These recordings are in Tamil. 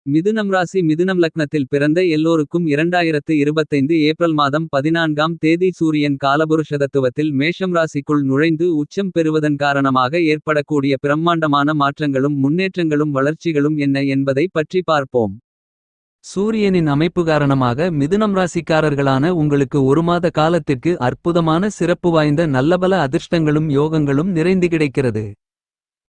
மிதுனம் ராசி மிதுனம் லக்னத்தில் பிறந்த எல்லோருக்கும் 2025 ஏப்ரல் மாதம் 14ஆம் தேதி சூரியன் காலபுருஷ தத்துவத்தில் மேஷம் ராசிக்குள் நுழைந்து உச்சம் பெறுவதன் காரணமாக ஏற்படக்கூடிய பிரம்மாண்டமான மாற்றங்களும் முன்னேற்றங்களும் வளர்ச்சிகளும் என்ன என்பதை பற்றி பார்ப்போம். சூரியனின் அமைப்பு காரணமாக மிதுனம் ராசிக்காரர்களான உங்களுக்கு ஒரு மாத காலத்திற்கு அற்புதமான சிறப்பு வாய்ந்த நல்லபல அதிர்ஷ்டங்களும் யோகங்களும் நிறைந்து கிடைக்கிறது.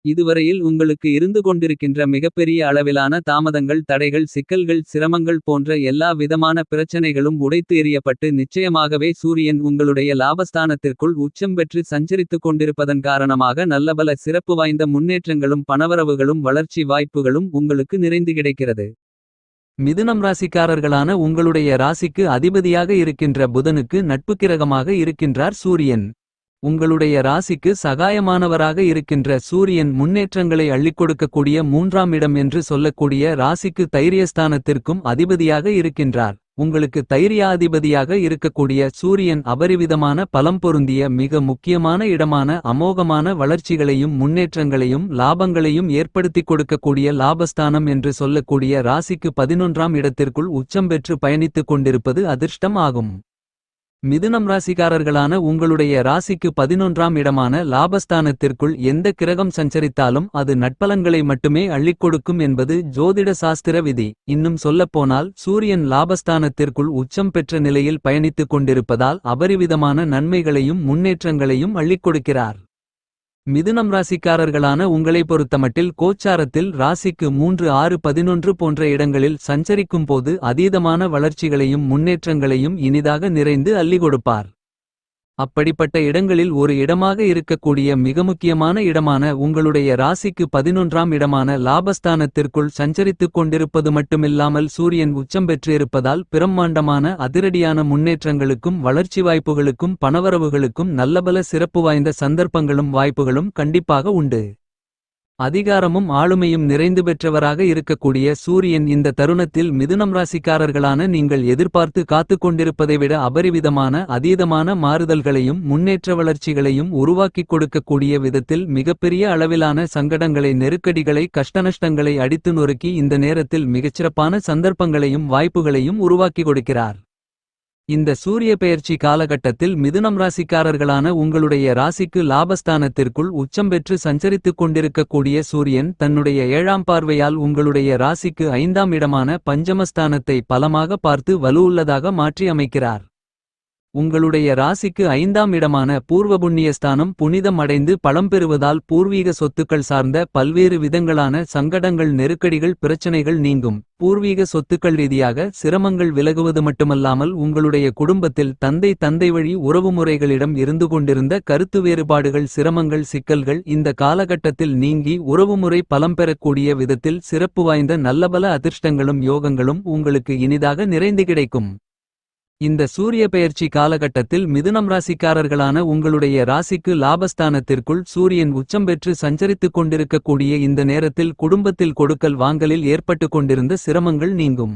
இதுவரையில் உங்களுக்கு இருந்து கொண்டிருக்கின்ற மிகப்பெரிய அளவிலான தாமதங்கள் தடைகள் சிக்கல்கள் சிரமங்கள் போன்ற எல்லா விதமான பிரச்சனைகளும் உடைத்து எறியப்பட்டு நிச்சயமாகவே சூரியன் உங்களுடைய லாபஸ்தானத்திற்குள் உச்சம் பெற்று சஞ்சரித்துக் கொண்டிருப்பதன் காரணமாக நல்லபல சிறப்பு வாய்ந்த முன்னேற்றங்களும் பணவரவுகளும் வளர்ச்சி வாய்ப்புகளும் உங்களுக்கு நிறைந்து கிடைக்கிறது. மிதுனம் ராசிக்காரர்களான உங்களுடைய ராசிக்கு அதிபதியாக இருக்கின்ற புதனுக்கு நட்பு கிரகமாக இருக்கின்றார் சூரியன். உங்களுடைய ராசிக்கு சகாயமானவராக இருக்கின்ற சூரியன் முன்னேற்றங்களை அள்ளிக் கொடுக்கக்கூடிய 3ஆம் இடம் என்று சொல்லக்கூடிய ராசிக்கு தைரியஸ்தானத்திற்கும் அதிபதியாக இருக்கின்றார். உங்களுக்கு தைரியாதிபதியாக இருக்கக்கூடிய சூரியன் அபரிவிதமான பலம் பொருந்திய மிக முக்கியமான இடமான அமோகமான வளர்ச்சிகளையும் முன்னேற்றங்களையும் லாபங்களையும் ஏற்படுத்திக் கொடுக்கக்கூடிய லாபஸ்தானம் என்று சொல்லக்கூடிய ராசிக்கு 11ஆம் இடத்திற்குள் உச்சம் பெற்று பயணித்துக் கொண்டிருப்பது அதிர்ஷ்டம் ஆகும். மிதுனம் ராசிக்காரர்களான உங்களுடைய ராசிக்கு 11ஆம் இடமான லாபஸ்தானத்திற்குள் எந்த கிரகம் சஞ்சரித்தாலும் அது நட்பலன்களை மட்டுமே அள்ளிக் கொடுக்கும் என்பது ஜோதிட சாஸ்திர விதி. இன்னும் சொல்லப்போனால் சூரியன் லாபஸ்தானத்திற்குள் உச்சம் பெற்ற நிலையில் பயணித்துக் கொண்டிருப்பதால் அபரிவிதமான நன்மைகளையும் முன்னேற்றங்களையும் அள்ளிக் கொடுக்கிறார். மிதுனம் ராசிக்காரர்களான உங்களை பொறுத்தமட்டில் கோச்சாரத்தில் ராசிக்கு 3 6 11 போன்ற இடங்களில் சஞ்சரிக்கும் போது அதீதமான வளர்ச்சிகளையும் முன்னேற்றங்களையும் இனிதாக நிறைந்து அள்ளி கொடுப்பார். அப்படிப்பட்ட இடங்களில் ஒரு இடமாக இருக்கக்கூடிய மிக முக்கியமான இடமான உங்களுடைய ராசிக்கு 11ஆம் இடமான லாபஸ்தானத்திற்குள் சஞ்சரித்துக் கொண்டிருப்பது மட்டுமில்லாமல் சூரியன் உச்சம் பெற்று இருப்பதால் பிரம்மாண்டமான அதிரடியான முன்னேற்றங்களுக்கும் வளர்ச்சி வாய்ப்புகளுக்கும் பணவரவுகளுக்கும் நல்லபல சிறப்பு வாய்ந்த சந்தர்ப்பங்களும் வாய்ப்புகளும் கண்டிப்பாக உண்டு. அதிகாரமும் ஆளுமையும் நிறைந்து பெற்றவராக இருக்கக்கூடிய சூரியன் இந்த தருணத்தில் மிதுனம் ராசிக்காரர்களான நீங்கள் எதிர்பார்த்து காத்துக் கொண்டிருப்பதை விட அபரிவிதமான அதீதமான மாறுதல்களையும் முன்னேற்ற வளர்ச்சிகளையும் உருவாக்கிக் கொடுக்கக்கூடிய விதத்தில் மிகப்பெரிய அளவிலான சங்கடங்களை நெருக்கடிகளை கஷ்டநஷ்டங்களை அடித்து நொறுக்கி இந்த நேரத்தில் மிகச்சிறப்பான சந்தர்ப்பங்களையும் வாய்ப்புகளையும் உருவாக்கி கொடுக்கிறார். இந்த சூரிய பெயர்ச்சி காலகட்டத்தில் மிதுனம் ராசிக்காரர்களான உங்களுடைய ராசிக்கு லாபஸ்தானத்திற்குள் உச்சம் பெற்று சஞ்சரித்துக் கொண்டிருக்கக்கூடிய சூரியன் தன்னுடைய 7ஆம் பார்வையால் உங்களுடைய ராசிக்கு 5ஆம் இடமான பஞ்சமஸ்தானத்தை பலமாக பார்த்து வலுவுள்ளதாக மாற்றி அமைக்கிறார். உங்களுடைய ராசிக்கு 5ஆம் இடமான பூர்வ புண்ணியஸ்தானம் புனிதம் அடைந்து பலம் பெறுவதால் பூர்வீக சொத்துக்கள் சார்ந்த பல்வேறு விதங்களான சங்கடங்கள் நெருக்கடிகள் பிரச்சனைகள் நீங்கும். பூர்வீக சொத்துக்கள் ரீதியாக சிரமங்கள் விலகுவது மட்டுமல்லாமல் உங்களுடைய குடும்பத்தில் தந்தை வழி உறவுமுறைகளிடம் இருந்து கொண்டிருந்த கருத்து வேறுபாடுகள் சிரமங்கள் சிக்கல்கள் இந்த காலகட்டத்தில் நீங்கி உறவுமுறை பலம் பெறக்கூடிய விதத்தில் சிறப்பு வாய்ந்த நல்லபல அதிர்ஷ்டங்களும் யோகங்களும் உங்களுக்கு இனிதாக நிறைந்து கிடைக்கும். இந்த சூரிய பெயர்ச்சி காலகட்டத்தில் மிதுனம் ராசிக்காரர்களான உங்களுடைய ராசிக்கு லாபஸ்தானத்திற்குள் சூரியன் உச்சம் பெற்று சஞ்சரித்துக் கொண்டிருக்கக்கூடிய இந்த நேரத்தில் குடும்பத்தில் கொடுக்கல் வாங்கலில் ஏற்பட்டு கொண்டிருந்த சிரமங்கள் நீங்கும்.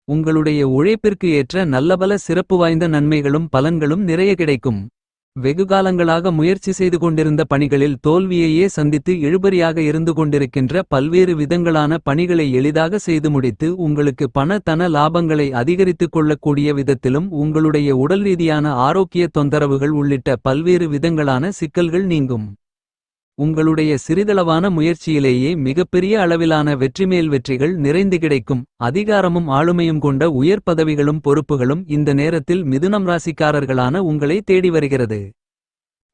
உங்களுடைய உழைப்பிற்கு ஏற்ற நல்லபல சிறப்பு வாய்ந்த நன்மைகளும் பலன்களும் நிறைய கிடைக்கும். வெகுகாலங்களாக முயற்சி செய்து கொண்டிருந்த பணிகளில் தோல்வியையே சந்தித்து இழுபறியாக இருந்து கொண்டிருக்கின்ற பல்வேறு விதங்களான பணிகளை எளிதாக செய்து முடித்து உங்களுக்கு தன லாபங்களை அதிகரித்துக் கொள்ளக்கூடிய விதத்திலும் உங்களுடைய உடல் ரீதியான ஆரோக்கிய தொந்தரவுகள் உள்ளிட்ட பல்வேறு விதங்களான சிக்கல்கள் நீங்கும். உங்களுடைய சிறிதளவான முயற்சியிலேயே மிகப்பெரிய அளவிலான வெற்றிமேல் வெற்றிகள் நிறைந்து கிடைக்கும். அதிகாரமும் ஆளுமையும் கொண்ட உயர் பதவிகளும் பொறுப்புகளும் இந்த நேரத்தில் மிதுனம் ராசிக்காரர்களான உங்களை தேடி வருகிறது.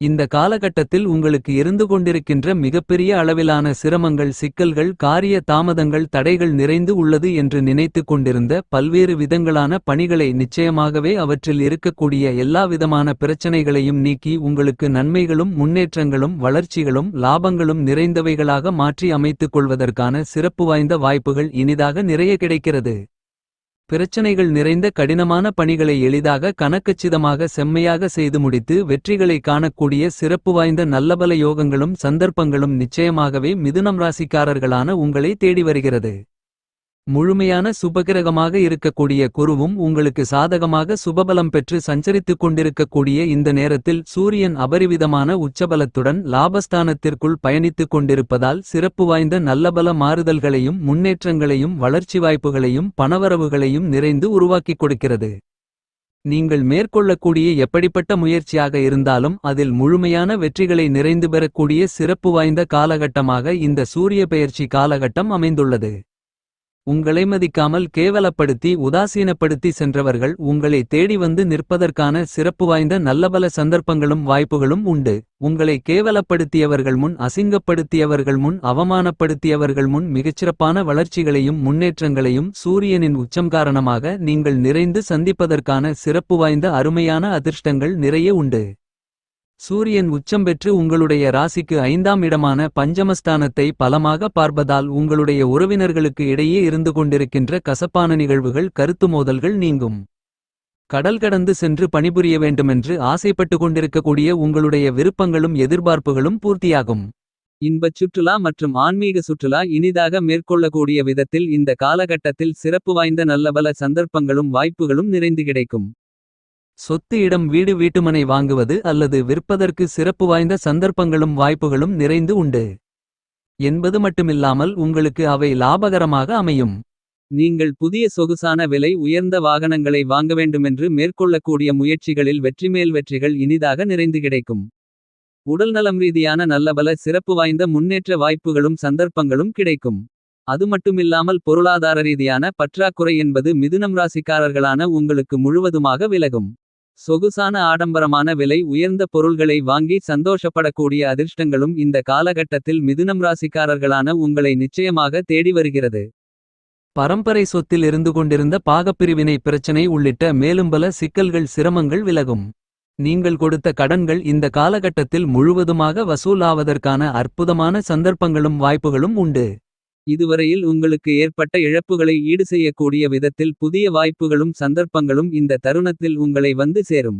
இந்த காலகட்டத்தில் உங்களுக்கு இருந்து கொண்டிருக்கின்ற மிகப்பெரிய அளவிலான சிரமங்கள் சிக்கல்கள் காரிய தாமதங்கள் தடைகள் நிறைந்து உள்ளது என்று நினைத்துக் கொண்டிருந்த பல்வேறு விதங்களான பணிகளை நிச்சயமாகவே அவற்றில் இருக்கக்கூடிய எல்லா விதமான பிரச்சனைகளையும் நீக்கி உங்களுக்கு நன்மைகளும் முன்னேற்றங்களும் வளர்ச்சிகளும் லாபங்களும் நிறைந்தவைகளாக மாற்றி அமைத்துக் கொள்வதற்கான சிறப்பு வாய்ந்த வாய்ப்புகள் இனிதாக நிறைய கிடைக்கிறது. பிரச்சனைகள் நிறைந்த கடினமான பணிகளை எளிதாக கணக்கச்சிதமாக செம்மையாக செய்து முடித்து வெற்றிகளை காணக்கூடிய சிறப்பு வாய்ந்த நல்லபல யோகங்களும் சந்தர்ப்பங்களும் நிச்சயமாகவே மிதுனம் ராசிக்காரர்களான உங்களை தேடி வருகிறது. முழுமையான சுபகிரகமாக இருக்கக்கூடிய குருவும் உங்களுக்கு சாதகமாக சுபபலம் பெற்று சஞ்சரித்துக் கொண்டிருக்கக்கூடிய இந்த நேரத்தில் சூரியன் அபரிவிதமான உச்சபலத்துடன் லாபஸ்தானத்திற்குள் பயணித்துக் கொண்டிருப்பதால் சிறப்பு வாய்ந்த நல்லபல மாறுதல்களையும் முன்னேற்றங்களையும் வளர்ச்சி வாய்ப்புகளையும் பணவரவுகளையும் நிறைந்து உருவாக்கிக் கொடுக்கிறது. நீங்கள் மேற்கொள்ளக்கூடிய எப்படிப்பட்ட முயற்சியாக இருந்தாலும் அதில் முழுமையான வெற்றிகளை நிறைந்து பெறக்கூடிய சிறப்பு வாய்ந்த காலகட்டமாக இந்த சூரிய பெயர்ச்சி காலகட்டம் அமைந்துள்ளது. உங்களை மதிக்காமல் கேவலப்படுத்தி உதாசீனப்படுத்தி சென்றவர்கள் உங்களை தேடி வந்து நிற்பதற்கான சிறப்பு வாய்ந்த நல்லபல சந்தர்ப்பங்களும் வாய்ப்புகளும் உண்டு. உங்களை கேவலப்படுத்தியவர்கள் முன் அசிங்கப்படுத்தியவர்கள் முன் அவமானப்படுத்தியவர்கள் முன் மிகச்சிறப்பான வளர்ச்சிகளையும் முன்னேற்றங்களையும் சூரியனின் உச்சம் காரணமாக நீங்கள் நிறைந்து சந்திப்பதற்கான சிறப்பு வாய்ந்த அருமையான அதிர்ஷ்டங்கள் நிறைய உண்டு. சூரியன் உச்சம் பெற்று உங்களுடைய ராசிக்கு 5ஆம் இடமான பஞ்சமஸ்தானத்தை பலமாக பார்ப்பதால் உங்களுடைய உறவினர்களுக்கு இடையே இருந்து கொண்டிருக்கின்ற கசப்பான நிகழ்வுகள் கருத்து மோதல்கள் நீங்கும். கடல் கடந்து சென்று பணிபுரிய வேண்டுமென்று ஆசைப்பட்டு கொண்டிருக்கக்கூடிய உங்களுடைய விருப்பங்களும் எதிர்பார்ப்புகளும் பூர்த்தியாகும். இன்பச் சுற்றுலா மற்றும் ஆன்மீக சுற்றுலா இனிதாக மேற்கொள்ளக்கூடிய விதத்தில் இந்த காலகட்டத்தில் சிறப்பு வாய்ந்த நல்லபல சந்தர்ப்பங்களும் வாய்ப்புகளும் நிறைந்து கிடைக்கும். சொத்து இடம் வீடு வீட்டுமனை வாங்குவது அல்லது விற்பதற்கு சிறப்பு வாய்ந்த சந்தர்ப்பங்களும் வாய்ப்புகளும் நிறைந்து உண்டு என்பது மட்டுமில்லாமல் உங்களுக்கு அவை லாபகரமாக அமையும். நீங்கள் புதிய சொகுசான விலை உயர்ந்த வாகனங்களை வாங்க வேண்டுமென்று மேற்கொள்ளக்கூடிய முயற்சிகளில் வெற்றிமேல் வெற்றிகள் இனிதாக நிறைந்து கிடைக்கும். உடல்நலம் ரீதியான நல்லபல சிறப்பு வாய்ந்த முன்னேற்ற வாய்ப்புகளும் சந்தர்ப்பங்களும் கிடைக்கும். அது மட்டுமில்லாமல் பொருளாதார ரீதியான பற்றாக்குறை என்பது மிதுனம் ராசிக்காரர்களான உங்களுக்கு முழுவதுமாக விலகும். சொகுசான ஆடம்பரமான விலை உயர்ந்த பொருள்களை வாங்கி சந்தோஷப்படக்கூடிய அதிர்ஷ்டங்களும் இந்த காலகட்டத்தில் மிதுனம் ராசிக்காரர்களான உங்களை நிச்சயமாக தேடி வருகிறது. பரம்பரை சொத்தில் இருந்து கொண்டிருந்த பாகப்பிரிவினை பிரச்சனை உள்ளிட்ட மேலும் பல சிக்கல்கள் சிரமங்கள் விலகும். நீங்கள் கொடுத்த கடன்கள் இந்த காலகட்டத்தில் முழுவதுமாக வசூலாவதற்கான அற்புதமான சந்தர்ப்பங்களும் வாய்ப்புகளும் உண்டு. இதுவரையில் உங்களுக்கு ஏற்பட்ட இழப்புகளை ஈடு செய்யக்கூடிய விதத்தில் புதிய வாய்ப்புகளும் சந்தர்ப்பங்களும் இந்த தருணத்தில் உங்களை வந்து சேரும்.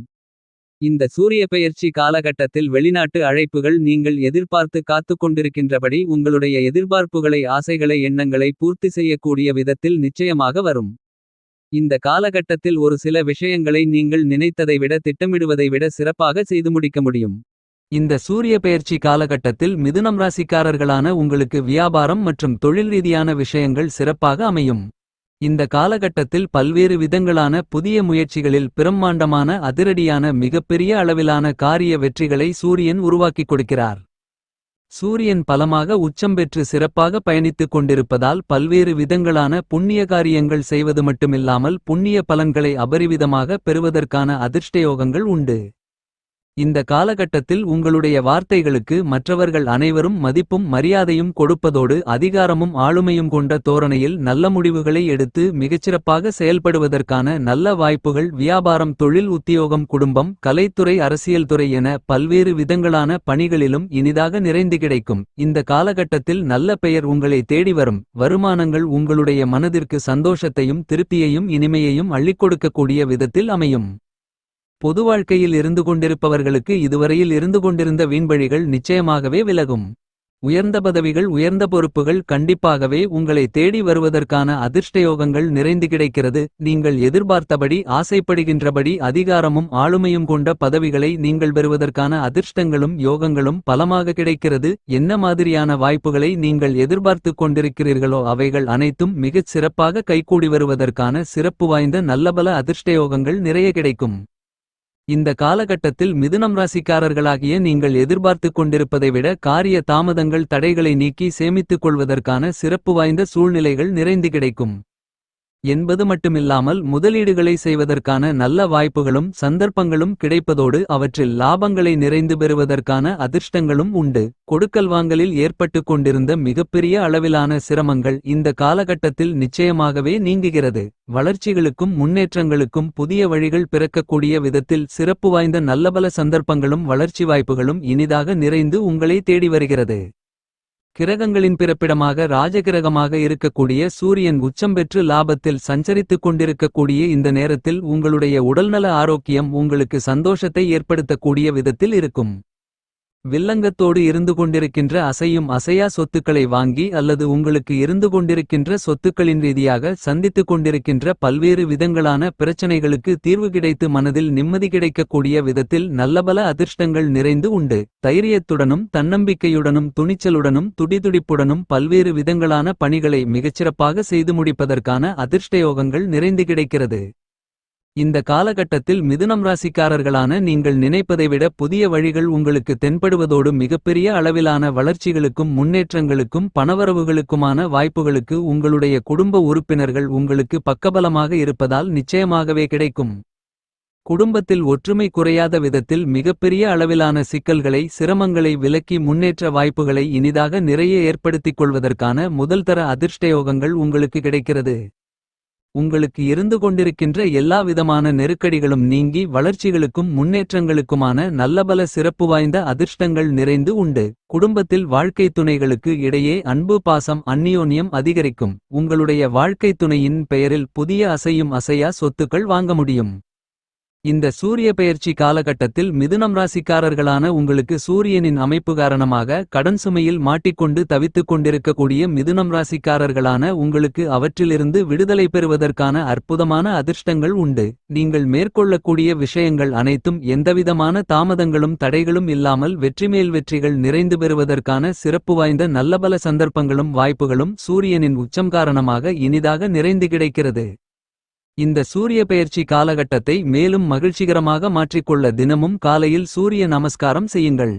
இந்த சூரிய பெயர்ச்சி காலகட்டத்தில் வெளிநாட்டு அழைப்புகள் நீங்கள் எதிர்பார்த்து காத்துக் கொண்டிருக்கின்றபடி உங்களுடைய எதிர்பார்ப்புகளை ஆசைகளை எண்ணங்களை பூர்த்தி செய்யக்கூடிய விதத்தில் நிச்சயமாக வரும். இந்த காலகட்டத்தில் ஒரு சில விஷயங்களை நீங்கள் நினைத்ததை விட திட்டமிடுவதை விட சிறப்பாக செய்து முடிக்க முடியும். இந்த சூரிய பெயர்ச்சி காலகட்டத்தில் மிதுனம் ராசிக்காரர்களான உங்களுக்கு வியாபாரம் மற்றும் தொழில் ரீதியான விஷயங்கள் சிறப்பாக அமையும். இந்த காலகட்டத்தில் பல்வேறு விதங்களான புதிய முயற்சிகளில் பிரம்மாண்டமான அதிரடியான மிகப்பெரிய அளவிலான காரிய வெற்றிகளை சூரியன் உருவாக்கிக் கொடுக்கிறார். சூரியன் பலமாக உச்சம் பெற்று சிறப்பாக பயணித்துக் கொண்டிருப்பதால் பல்வேறு விதங்களான புண்ணிய காரியங்கள் செய்வது மட்டுமில்லாமல் புண்ணிய பலன்களை அபரிவிதமாக பெறுவதற்கான அதிர்ஷ்டயோகங்கள் உண்டு. இந்த காலகட்டத்தில் உங்களுடைய வார்த்தைகளுக்கு மற்றவர்கள் அனைவரும் மதிப்பும் மரியாதையும் கொடுப்பதோடு அதிகாரமும் ஆளுமையும் கொண்ட தோரணையில் நல்ல முடிவுகளை எடுத்து மிகச்சிறப்பாக செயல்படுவதற்கான நல்ல வாய்ப்புகள் வியாபாரம் தொழில் உத்தியோகம் குடும்பம் கலைத்துறை அரசியல் துறை என பல்வேறு விதங்களான பணிகளிலும் இனிதாக நிறைந்து கிடைக்கும். இந்த காலகட்டத்தில் நல்ல பெயர் உங்களை தேடி வரும். வருமானங்கள் உங்களுடைய மனதிற்கு சந்தோஷத்தையும் திருப்தியையும் இனிமையையும் அள்ளிக் கொடுக்கக்கூடிய விதத்தில் அமையும். பொது வாழ்க்கையில் இருந்து கொண்டிருப்பவர்களுக்கு இதுவரையில் இருந்து கொண்டிருந்த வீண்வழிகள் நிச்சயமாகவே விலகும். உயர்ந்த பதவிகள் உயர்ந்த பொறுப்புகள் கண்டிப்பாகவே உங்களை தேடி வருவதற்கான அதிர்ஷ்டயோகங்கள் நிறைந்து கிடைக்கிறது. நீங்கள் எதிர்பார்த்தபடி ஆசைப்படுகின்றபடி அதிகாரமும் ஆளுமையும் கொண்ட பதவிகளை நீங்கள் பெறுவதற்கான அதிர்ஷ்டங்களும் யோகங்களும் பலமாக கிடைக்கிறது. என்ன மாதிரியான வாய்ப்புகளை நீங்கள் எதிர்பார்த்து கொண்டிருக்கிறீர்களோ அவைகள் அனைத்தும் மிகச் சிறப்பாக கைகூடி வருவதற்கான சிறப்பு வாய்ந்த நல்லபல அதிர்ஷ்டயோகங்கள் நிறைய கிடைக்கும். இந்த காலகட்டத்தில் மிதுனம் ராசிக்காரர்களாகிய நீங்கள் எதிர்பார்த்துக் கொண்டிருப்பதை விட காரிய தாமதங்கள் தடைகளை நீக்கி சேமித்துக் கொள்வதற்கான சிறப்பு வாய்ந்த சூழ்நிலைகள் நிறைந்து கிடைக்கும் என்பது மட்டுமில்லாமல் முதலீடுகளை செய்வதற்கான நல்ல வாய்ப்புகளும் சந்தர்ப்பங்களும் கிடைப்பதோடு அவற்றில் லாபங்களை நிறைந்து பெறுவதற்கான அதிர்ஷ்டங்களும் உண்டு. கொடுக்கல் வாங்கலில் ஏற்பட்டு கொண்டிருந்த மிகப்பெரிய அளவிலான சிரமங்கள் இந்த காலகட்டத்தில் நிச்சயமாகவே நீங்குகிறது. வளர்ச்சிகளுக்கும் முன்னேற்றங்களுக்கும் புதிய வழிகள் பிறக்கக்கூடிய விதத்தில் சிறப்பு வாய்ந்த நல்லபல சந்தர்ப்பங்களும் வளர்ச்சி வாய்ப்புகளும் இனிதாக நிறைந்து உங்களை தேடி வருகிறது. கிரகங்களின் பிறப்பிடமாக ராஜகிரகமாக இருக்கக்கூடிய சூரியன் உச்சம் பெற்று லாபத்தில் சஞ்சரித்துக் கொண்டிருக்கக்கூடிய இந்த நேரத்தில் உங்களுடைய உடல்நல ஆரோக்கியம் உங்களுக்கு சந்தோஷத்தை ஏற்படுத்தக்கூடிய விதத்தில் இருக்கும். வில்லங்கத்தோடு இருந்து கொண்டிருக்கின்ற அசையும் அசையா சொத்துக்களை வாங்கி அல்லது உங்களுக்கு இருந்து கொண்டிருக்கின்ற சொத்துக்களின் ரீதியாக சந்தித்துக் கொண்டிருக்கின்ற பல்வேறு விதங்களான பிரச்சனைகளுக்கு தீர்வு கிடைத்து மனதில் நிம்மதி கிடைக்கக்கூடிய விதத்தில் நல்லபல அதிர்ஷ்டங்கள் நிறைந்து உண்டு. தைரியத்துடனும் தன்னம்பிக்கையுடனும் துணிச்சலுடனும் துடிதுடிப்புடனும் பல்வேறு விதங்களான பணிகளை மிகச்சிறப்பாக செய்து முடிப்பதற்கான அதிர்ஷ்டயோகங்கள் நிறைந்து கிடைக்கிறது. இந்த காலகட்டத்தில் மிதுனம் ராசிக்காரர்களான நீங்கள் நினைப்பதை விட புதிய வழிகள் உங்களுக்கு தென்படுவதோடு மிகப்பெரிய அளவிலான வளர்ச்சிகளுக்கும் முன்னேற்றங்களுக்கும் பணவரவுகளுக்குமான வாய்ப்புகளுக்கு உங்களுடைய குடும்ப உறுப்பினர்கள் உங்களுக்கு பக்கபலமாக இருப்பதால் நிச்சயமாகவே கிடைக்கும். குடும்பத்தில் ஒற்றுமை குறையாத விதத்தில் மிகப்பெரிய அளவிலான சிக்கல்களை சிரமங்களை விலக்கி முன்னேற்ற வாய்ப்புகளை இனிதாக நிறைய ஏற்படுத்திக் கொள்வதற்கான முதல்தர அதிர்ஷ்டயோகங்கள் உங்களுக்கு கிடைக்கிறது. உங்களுக்கு இருந்து கொண்டிருக்கின்ற எல்லா விதமான நெருக்கடிகளும் நீங்கி வளர்ச்சிகளுக்கும் முன்னேற்றங்களுக்குமான நல்லபல சிறப்பு வாய்ந்த அதிர்ஷ்டங்கள் நிறைந்து உண்டு. குடும்பத்தில் வாழ்க்கை துணைகளுக்கு இடையே அன்பு பாசம் அந்நியோன்யம் அதிகரிக்கும். உங்களுடைய வாழ்க்கை துணையின் பெயரில் புதிய அசையும் அசையா சொத்துக்கள் வாங்க முடியும். இந்த சூரிய பெயர்ச்சி காலகட்டத்தில் மிதுனம் ராசிக்காரர்களான உங்களுக்கு சூரியனின் அமைப்பு காரணமாக கடன் சுமையில் மாட்டிக்கொண்டு தவித்துக் கொண்டிருக்கக்கூடிய மிதுனம் ராசிக்காரர்களான உங்களுக்கு அவற்றிலிருந்து விடுதலை பெறுவதற்கான அற்புதமான அதிர்ஷ்டங்கள் உண்டு. நீங்கள் மேற்கொள்ளக்கூடிய விஷயங்கள் அனைத்தும் எந்தவிதமான தாமதங்களும் தடைகளும் இல்லாமல் வெற்றிமேல் வெற்றிகள் நிறைந்து பெறுவதற்கான சிறப்பு வாய்ந்த நல்லபல சந்தர்ப்பங்களும் வாய்ப்புகளும் சூரியனின் உச்சம் காரணமாக இனிதாக நிறைந்து கிடைக்கிறது. இந்த சூரிய பெயர்ச்சி காலகட்டத்தை மேலும் மகிழ்ச்சிகரமாக மாற்றிக்கொள்ள தினமும் காலையில் சூரிய நமஸ்காரம் செய்யுங்கள்.